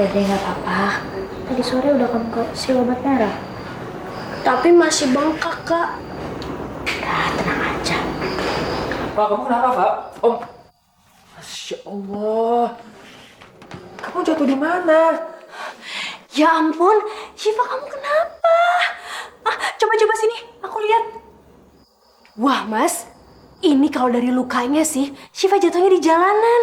Dede nggak apa-apa. Tadi sore udah kamu kasih obat merah. Tapi masih bengkak, Kak. Udah, tenang aja. Pak, kamu kenapa, Pak? Om. Masya Allah. Kamu jatuh di mana? Ya ampun, Syifa kamu kenapa? Coba sini, aku lihat. Wah mas, ini kalau dari lukanya sih, Syifa jatuhnya di jalanan.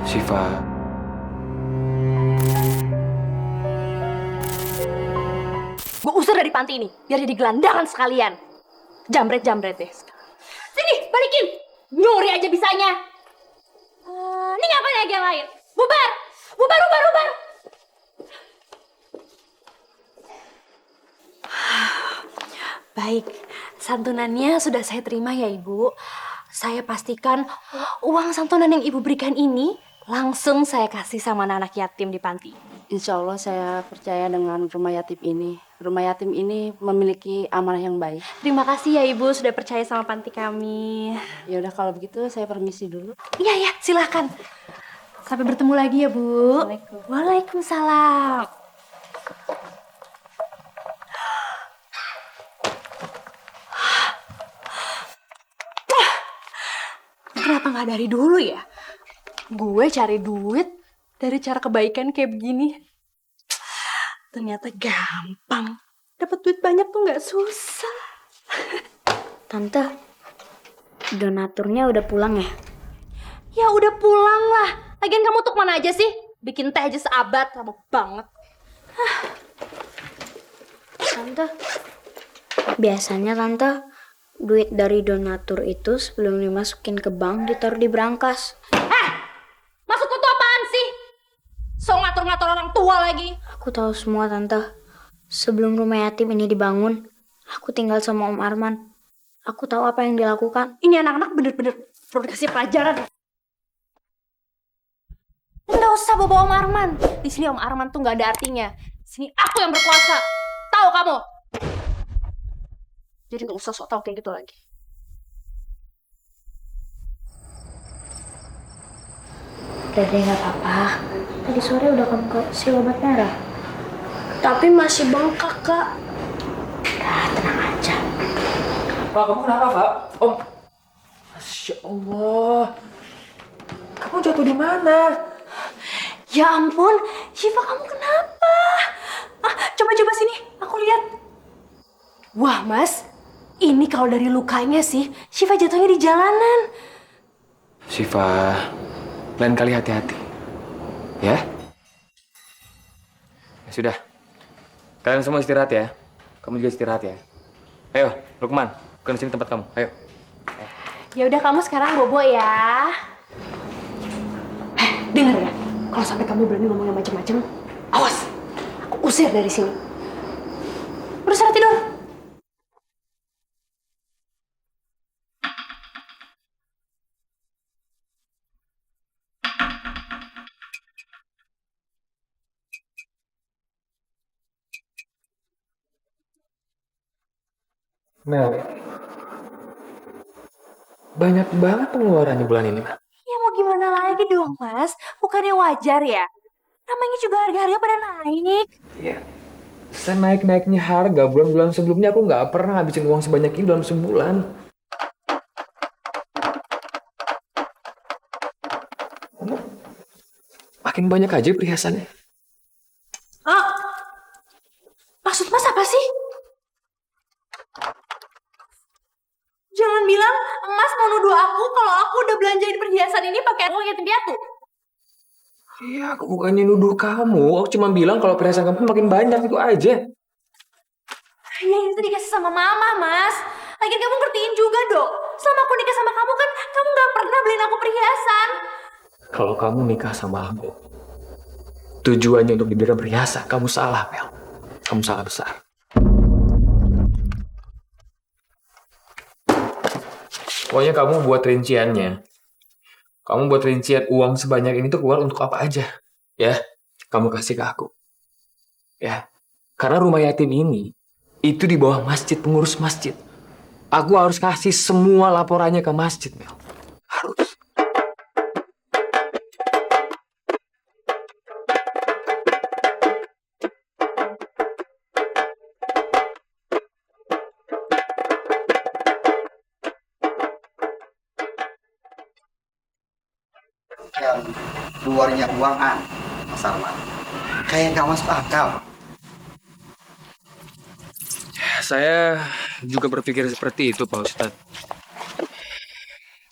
Syifa. Gue usir dari panti ini, biar jadi gelandangan sekalian. Jambret deh. Sini, balikin. Nyuri aja bisanya. Ini ngapain lagi yang lain? Bubar. Baik, santunannya sudah saya terima ya Ibu. Saya pastikan uang santunan yang Ibu berikan ini langsung saya kasih sama anak yatim di panti. Insya Allah saya percaya dengan rumah yatim ini. Rumah yatim ini memiliki amanah yang baik. Terima kasih ya Ibu sudah percaya sama panti kami. Ya udah kalau begitu saya permisi dulu. Iya, silakan. Sampai bertemu lagi ya Bu. Waalaikumsalam. Kenapa nggak dari dulu ya? Gue cari duit dari cara kebaikan kayak begini. Ternyata gampang. Dapat duit banyak tuh nggak susah. Tante, donaturnya udah pulang ya? Ya udah pulang lah. Lagian kamu tuh kemana aja sih? Bikin teh aja seabad, lama banget. Tante, biasanya Tante, duit dari donatur itu sebelum dimasukin ke bank ditaruh di brankas. Maksudku tuh apaan sih? So ngatur-ngatur orang tua lagi. Aku tahu semua Tante. Sebelum rumah yatim ini dibangun, aku tinggal sama Om Arman. Aku tahu apa yang dilakukan. Ini anak-anak bener-bener perlu dikasih pelajaran. Nggak usah bawa Om Arman. Di sini Om Arman tuh nggak ada artinya. Di sini aku yang berkuasa. Tahu kamu? Jadi nggak usah sok tahu kayak gitu lagi. Dede nggak apa-apa. Tadi sore udah kamu kasih obat merah. Tapi masih bengkak, Kak. Udah, tenang aja. Pak, kamu kenapa, Pak? Om. Masya Allah. Kamu jatuh di mana? Ya ampun, Syifa kamu kenapa? Coba sini, aku lihat. Wah mas, ini kalau dari lukanya sih, Syifa jatuhnya di jalanan. Syifa, lain kali hati-hati. Ya? Ya sudah. Kalian semua istirahat ya. Kamu juga istirahat ya. Ayo, Lukman, ke sini tempat kamu. Ayo. Ya udah kamu sekarang bobo ya. Dengar ya, kalau sampai kamu berani ngomong yang macam-macam, awas, aku usir dari sini. Udah sana tidur. Mel, banyak banget pengeluarannya bulan ini, Mel. Ya mau gimana lagi dong mas, bukannya wajar ya? Namanya juga harga-harga pada naik. Iya. Senaik-naiknya harga bulan-bulan sebelumnya aku nggak pernah habisin uang sebanyak ini dalam sebulan. Makin banyak aja perhiasannya. Maksud mas apa sih? Jangan bilang Mas mau nuduh aku kalau aku udah belanjain perhiasan ini pakai uang yatim piatu. Iya, aku bukannya nuduh kamu. Aku cuma bilang kalau perhiasan kamu makin banyak, itu aja. Ya itu dikasih sama mama, Mas. Lagian kamu ngertiin juga dong. Selama aku nikah sama kamu kan kamu gak pernah beliin aku perhiasan. Kalau kamu nikah sama aku, tujuannya untuk diberikan perhiasan, kamu salah, Mel. Kamu salah besar. Pokoknya kamu buat rinciannya. Kamu buat rincian uang sebanyak ini tuh keluar untuk apa aja. Ya, kamu kasih ke aku. Ya, karena rumah yatim ini, itu di bawah masjid, pengurus masjid. Aku harus kasih semua laporannya ke masjid, Mel. Harus. yang luarnya uangan, Mas Arman. Kayak nggak masuk akal. Saya juga berpikir seperti itu, Pak Ustadz.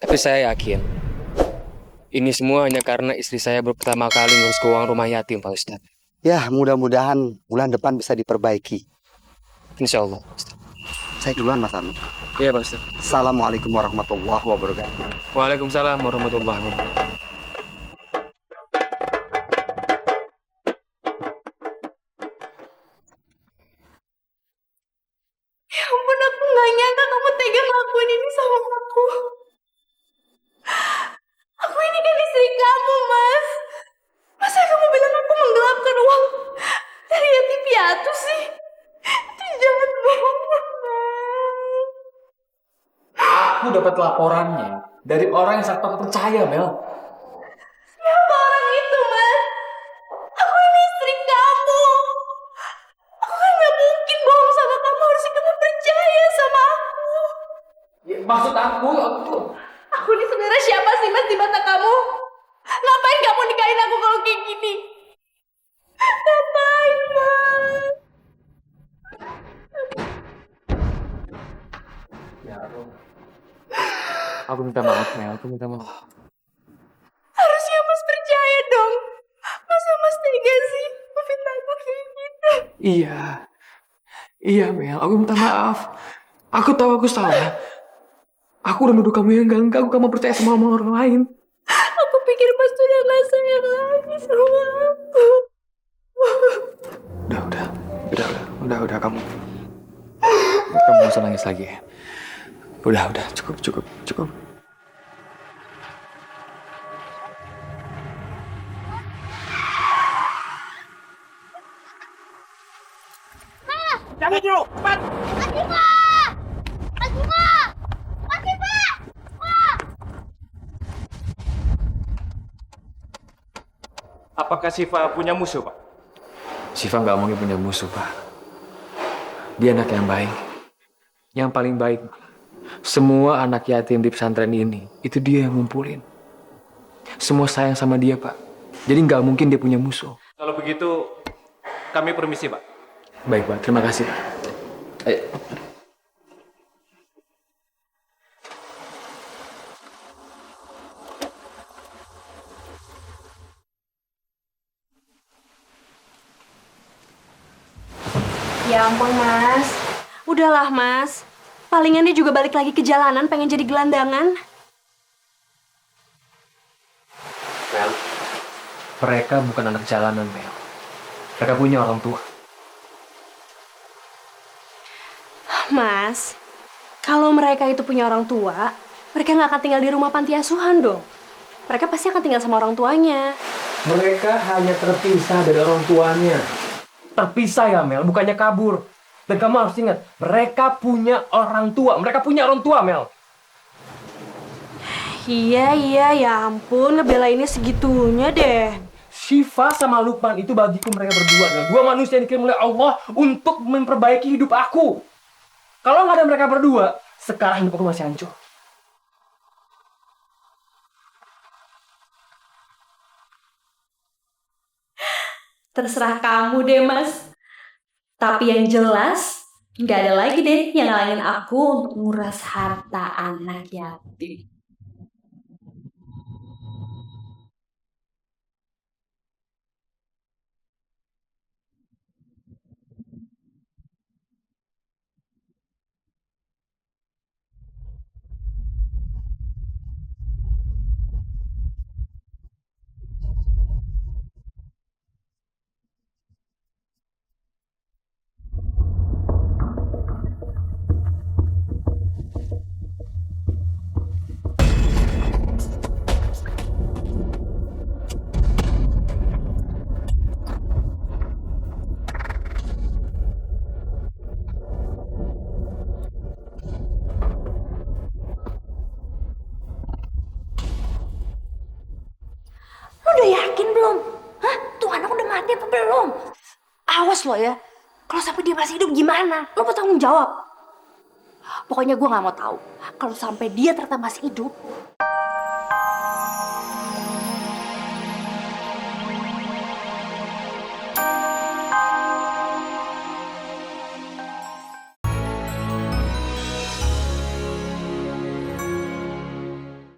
Tapi saya yakin ini semua hanya karena istri saya baru pertama kali ngurus keuangan rumah yatim, Pak Ustadz. Ya, mudah-mudahan bulan depan bisa diperbaiki. Insya Allah, Pak Ustadz. Saya duluan, Mas Arman. Iya, Pak Ustadz. Assalamualaikum warahmatullahi wabarakatuh. Waalaikumsalam warahmatullahi wabarakatuh. Ya ampun, aku nggak nyangka kamu tega ngelakuin ini sama aku. Aku ini kan istri kamu, Mas. Masa kamu bilang aku menggelapkan uang dari yatim piatu sih? Itu jahat banget, Mas. Aku dapat laporannya dari orang yang sangat percaya, Mel. Siapa orang itu, Mas? Aku ini istri kamu. Aku kan nggak mungkin bohong sama kamu. Harusnya kamu percaya sama aku. Ya, maksud aku Aku ini sebenarnya siapa sih, Mas, di mata kamu? Ngapain kamu nikahin aku kalau kayak gini? Ngapain, Mas? Ya, aku minta maaf, Mel. Aku minta maaf. Harusnya Mas percaya dong. Masa Mas tega sih memfitnah aku kayak gitu? Iya. Iya, Mel. Aku minta maaf. Aku tahu aku salah. Aku udah nuduh kamu yang enggak. Kamu percaya sama orang lain. Aku pikir Mas tuh udah gak sayang lagi sama aku. Udah, kamu. Kamu gak usah nangis lagi ya. Udah, cukup. Jangan dulu, Pat. Apakah Siva punya musuh, Pak? Siva nggak mungkin punya musuh, Pak. Dia anak yang baik. Yang paling baik. Semua anak yatim di pesantren ini, itu dia yang ngumpulin. Semua sayang sama dia, Pak. Jadi nggak mungkin dia punya musuh. Kalau begitu, kami permisi, Pak. Baik, Pak. Terima kasih, Pak. Ayo. Ya ampun, Mas. Udahlah, Mas. Palingan dia juga balik lagi ke jalanan pengen jadi gelandangan. Mel, mereka bukan anak jalanan, Mel. Mereka punya orang tua. Mas, kalau mereka itu punya orang tua, mereka nggak akan tinggal di rumah panti asuhan dong. Mereka pasti akan tinggal sama orang tuanya. Mereka hanya terpisah dari orang tuanya. Terpisah ya, Mel, bukannya kabur. Dan kamu harus ingat, mereka punya orang tua. Mereka punya orang tua, Mel. Iya, ya ampun, ngebelainnya segitunya deh. Syifa sama Lukman itu bagiku mereka berdua. Dan dua manusia yang dikirim oleh Allah untuk memperbaiki hidup aku. Kalau nggak ada mereka berdua, sekarang hidup aku masih hancur. Terserah kamu deh, Mas. Tapi yang jelas, nggak ada lagi deh yang ngalahin aku untuk nguras harta anak yatim. Lo udah yakin belum? Hah? Tuh anak udah mati apa belum? Awas lo ya. Kalau sampai dia masih hidup gimana? Lo bertanggung jawab. Pokoknya gue gak mau tahu. Kalau sampai dia ternyata masih hidup,